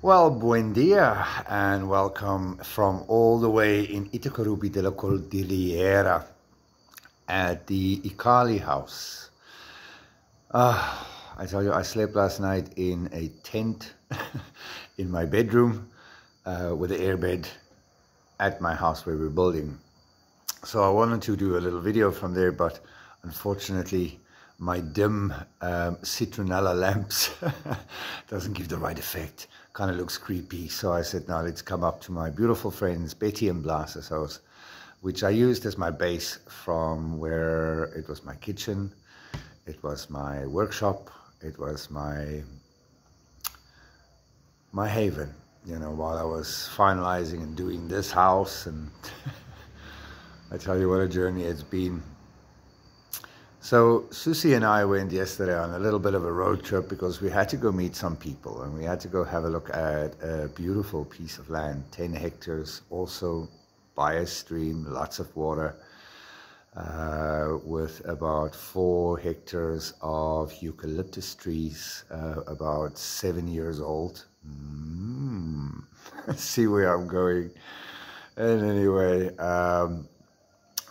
Well, buen dia and welcome from all the way in Itacarubi De la Cordillera at the Ecahli house. I tell you, I slept last night in a tent in my bedroom with an airbed at my house where we're building. So I wanted to do a little video from there, but unfortunately my dim citronella lamps doesn't give the right effect. Kind of looks creepy. So I said, now let's come up to my beautiful friends Betty and Blas's house, which I used as my base from where it was my kitchen, it was my workshop, it was my haven, you know, while I was finalizing and doing this house. And I tell you what a journey it's been. So Susie and I went yesterday on a little bit of a road trip because we had to go meet some people and we had to go have a look at a beautiful piece of land, 10 hectares, also by a stream, lots of water, with about 4 hectares of eucalyptus trees, about 7 years old. See where I'm going. And anyway,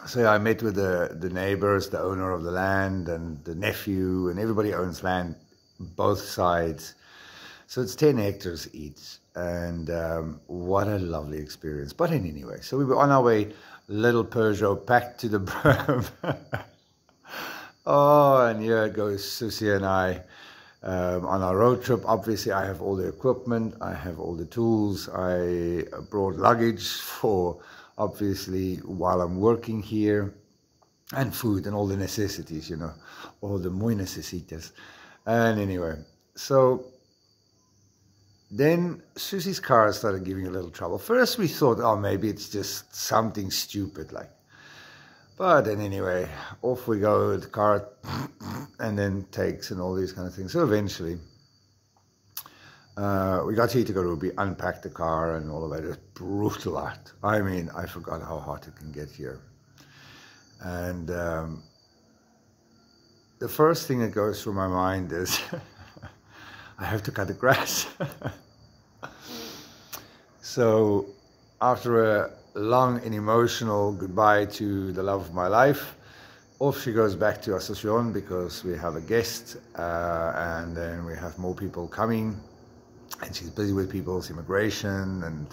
so yeah, I met with the neighbors, the owner of the land, and the nephew, and everybody owns land, both sides. So it's 10 hectares each, and what a lovely experience. But anyway, so we were on our way, little Peugeot packed to the brim. Oh, and here goes Susie and I on our road trip. Obviously, I have all the equipment, I have all the tools, I brought luggage for, obviously, while I'm working here, and food and all the necessities, you know, all the muy necesitas. And anyway, so then Susie's car started giving a little trouble. First we thought, oh, maybe it's just something stupid, like, but then anyway, off we go, the car, and then takes and all these kind of things. So eventually, we got to Itacarubi, unpacked the car and all of that. It was brutal out. I mean, I forgot how hot it can get here. And the first thing that goes through my mind is I have to cut the grass. So after a long and emotional goodbye to the love of my life, off she goes back to Asunción because we have a guest, and then we have more people coming. And she's busy with people's immigration and,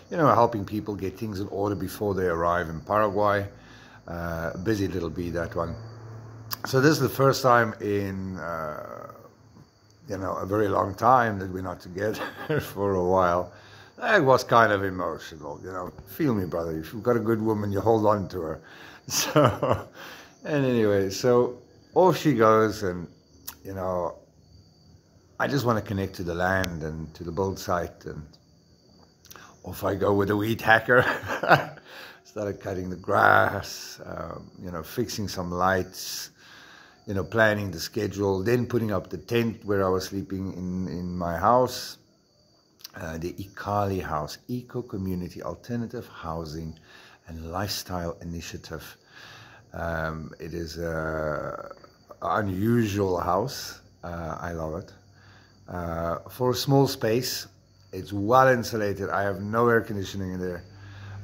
you know, helping people get things in order before they arrive in Paraguay. Busy little bee, that one. So this is the first time in, you know, a very long time that we're not together for a while. It was kind of emotional, you know. Feel me, brother. If you've got a good woman, you hold on to her. So, and anyway, so off she goes, and, you know, I just want to connect to the land and to the build site, and off I go with a weed hacker. Started cutting the grass, you know, fixing some lights, you know, planning the schedule, then putting up the tent where I was sleeping in my house, the Ecahli house, Eco Community Alternative Housing and Lifestyle Initiative. It is an unusual house. I love it. For a small space, it's well insulated. I have no air conditioning in there.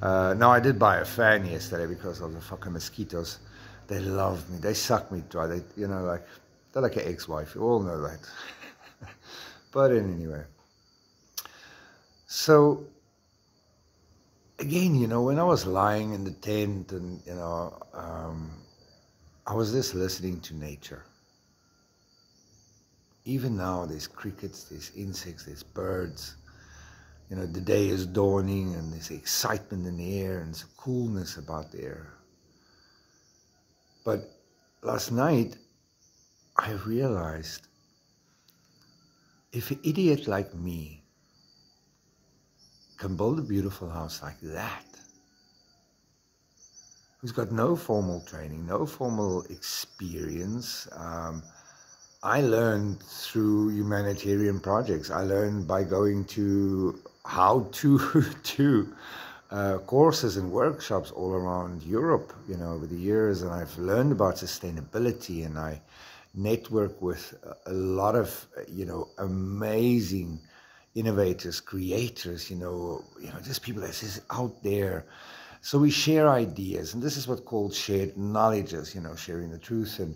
Now, I did buy a fan yesterday because of the fucking mosquitoes. They love me. They suck me dry. They, you know, like, they're like an ex-wife. You all know that. But anyway. So, again, you know, when I was lying in the tent and, you know, I was just listening to nature. Even now, there's crickets, there's insects, there's birds. You know, the day is dawning and there's excitement in the air and there's a coolness about the air. But last night, I realized if an idiot like me can build a beautiful house like that, who's got no formal training, no formal experience, I learned through humanitarian projects. I learned by going to how to do courses and workshops all around Europe, you know, over the years. And I've learned about sustainability, and I network with a lot of, you know, amazing innovators, creators, just people that's just out there. So we share ideas, and this is what's called shared knowledges, sharing the truth. And,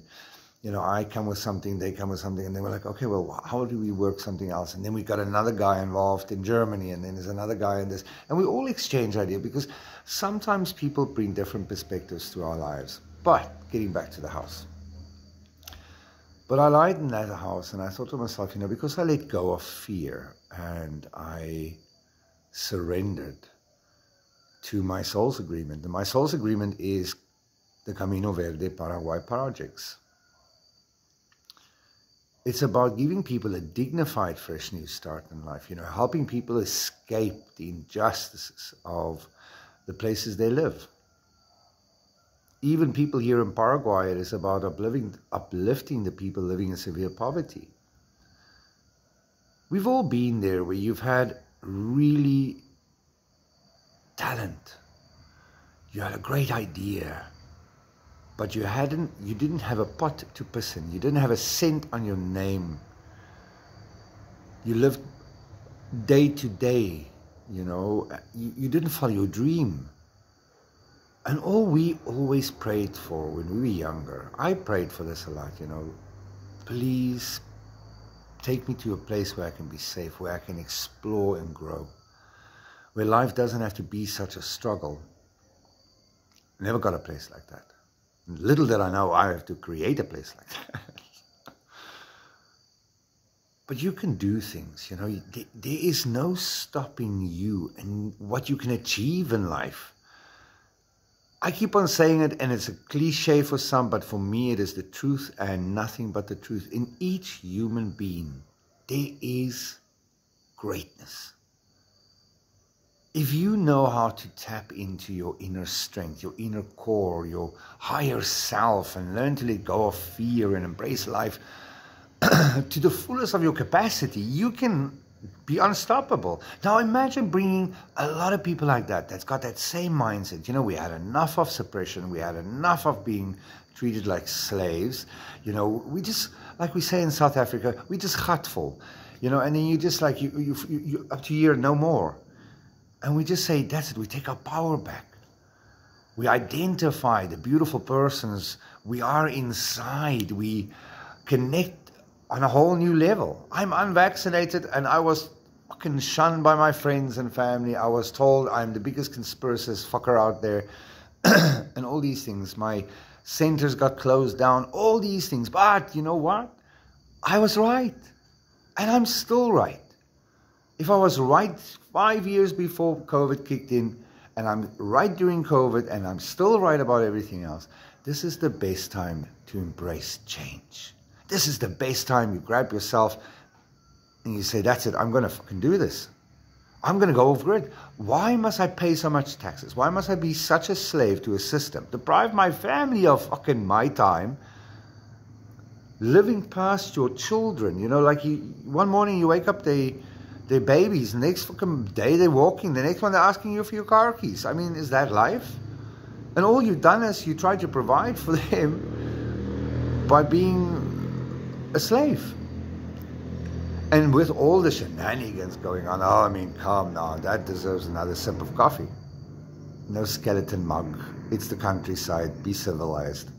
I come with something, they come with something, and then we're like, okay, well, how do we work something else? And then we've got another guy involved in Germany, and then there's another guy in this. And we all exchange ideas, because sometimes people bring different perspectives to our lives. But getting back to the house. But I lied in that house, and I thought to myself, because I let go of fear and I surrendered to my soul's agreement. And my soul's agreement is the Camino Verde Paraguay projects. It's about giving people a dignified, fresh new start in life, helping people escape the injustices of the places they live. Even people here in Paraguay, it is about uplifting the people living in severe poverty. We've all been there where you've had really talent. You had a great idea, but you didn't have a pot to piss in. You didn't have a cent on your name. You lived day to day, you didn't follow your dream. And all we always prayed for when we were younger, I prayed for this a lot, please take me to a place where I can be safe, where I can explore and grow, where life doesn't have to be such a struggle. Never got a place like that. Little did I know I have to create a place like that. But you can do things, there is no stopping you and what you can achieve in life. I keep on saying it, and it's a cliche for some, but for me it is the truth and nothing but the truth. In each human being, there is greatness. If you know how to tap into your inner strength, your inner core, your higher self, and learn to let go of fear and embrace life to the fullest of your capacity, you can be unstoppable. Now imagine bringing a lot of people like that's got that same mindset. We had enough of suppression. We had enough of being treated like slaves. We just, like we say in South Africa, we just gatvol. And then you just like, you up to here, no more. And we just say, that's it, we take our power back. We identify the beautiful persons we are inside. We connect on a whole new level. I'm unvaccinated, and I was fucking shunned by my friends and family. I was told I'm the biggest conspiracist fucker out there, and all these things. My centers got closed down, all these things. But you know what? I was right, and I'm still right. If I was right 5 years before COVID kicked in, and I'm right during COVID, and I'm still right about everything else, this is the best time to embrace change. This is the best time you grab yourself and you say, that's it, I'm going to fucking do this. I'm going to go off-grid. Why must I pay so much taxes? Why must I be such a slave to a system? Deprive my family of fucking my time, living past your children. One morning you wake up, they're babies. The next fucking day they're walking. The next one they're asking you for your car keys. I mean, is that life? And all you've done is you tried to provide for them by being a slave. And with all the shenanigans going on, come now, that deserves another sip of coffee. No skeleton mug. It's the countryside. Be civilized.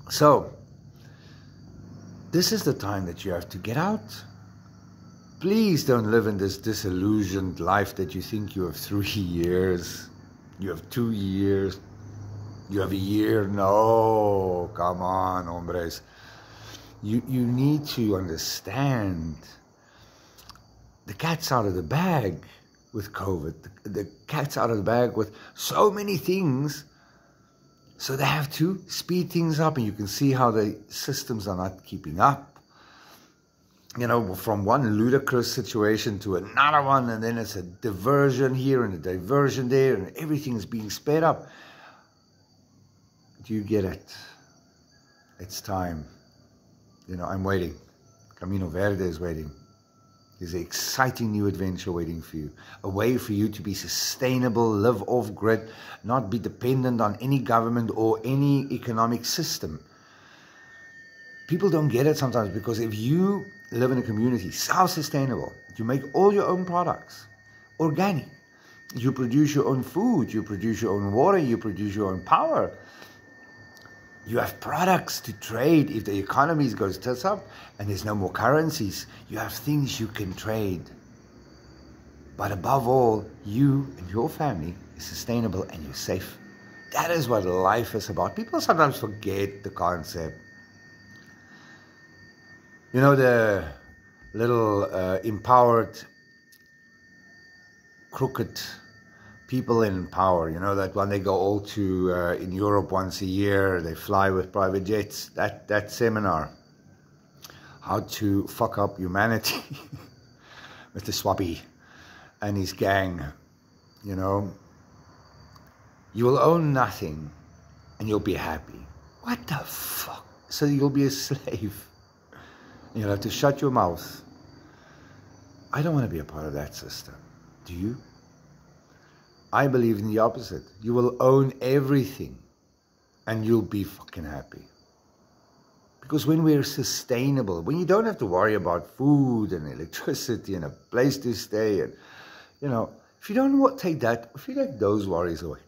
So, this is the time that you have to get out. Please don't live in this disillusioned life that you think you have 3 years, you have 2 years, you have a year. No, come on, hombres. You need to understand the cat's out of the bag with COVID. The cat's out of the bag with so many things. So they have to speed things up, and you can see how the systems are not keeping up. From one ludicrous situation to another one, and then it's a diversion here and a diversion there, and everything is being sped up. Do you get it? It's time. I'm waiting. Camino Verde is waiting. There's an exciting new adventure waiting for you. A way for you to be sustainable, live off-grid, not be dependent on any government or any economic system. People don't get it sometimes, because if you live in a community, self-sustainable. You make all your own products, organic. You produce your own food, you produce your own water, you produce your own power. You have products to trade. If the economy goes tits up and there's no more currencies, you have things you can trade. But above all, you and your family is sustainable and you're safe. That is what life is about. People sometimes forget the concept. You know, the little empowered, crooked people in power, you know, that when they go all to, in Europe once a year, they fly with private jets, that seminar, how to fuck up humanity, Mr. Swappy and his gang, you know, you will own nothing and you'll be happy. What the fuck? So you'll be a slave. You'll have to shut your mouth. I don't want to be a part of that system. Do you? I believe in the opposite. You will own everything and you'll be fucking happy. Because when we're sustainable, when you don't have to worry about food and electricity and a place to stay, and, you know, if you don't take that, if you take those worries away,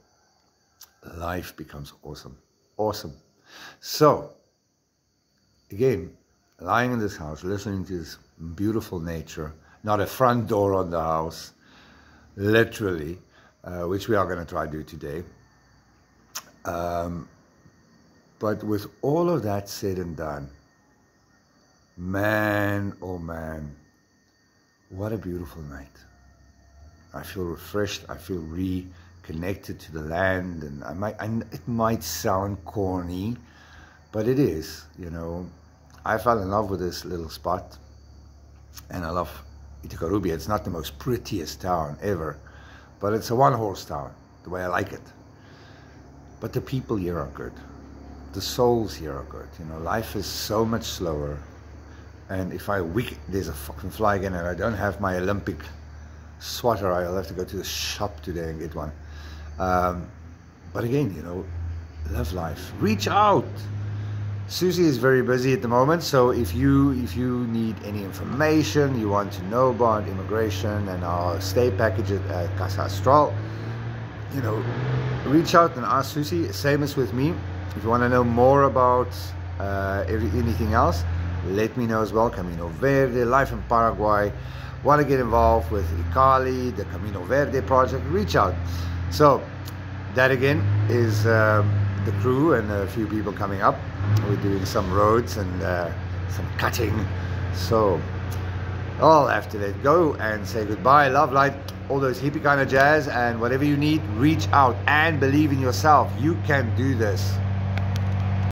life becomes awesome. Awesome. So, again, lying in this house, listening to this beautiful nature, not a front door on the house, literally, which we are going to try to do today. But with all of that said and done, man, oh man, what a beautiful night. I feel refreshed, I feel reconnected to the land, and it might sound corny, but it is, you know. I fell in love with this little spot, and I love Itacarubi. It's not the most prettiest town ever, but it's a one-horse town, the way I like it. But the people here are good. The souls here are good. You know, life is so much slower. And if there's a fucking fly again and I don't have my Olympic sweater, I'll have to go to the shop today and get one. But again, you know, live life. Reach out. Susie is very busy at the moment, so if you need any information, you want to know about immigration and our stay package at Casa Astral, you know, reach out and ask Susie. Same as with me. If you want to know more about anything else, let me know as well. Camino Verde, life in Paraguay. Want to get involved with ecahli, the Camino Verde project, reach out. So that again is the crew and a few people coming up. We're doing some roads and some cutting. So I'll have to let go and say goodbye, love, light, all those hippie kind of jazz, and whatever you need, reach out and believe in yourself. You can do this.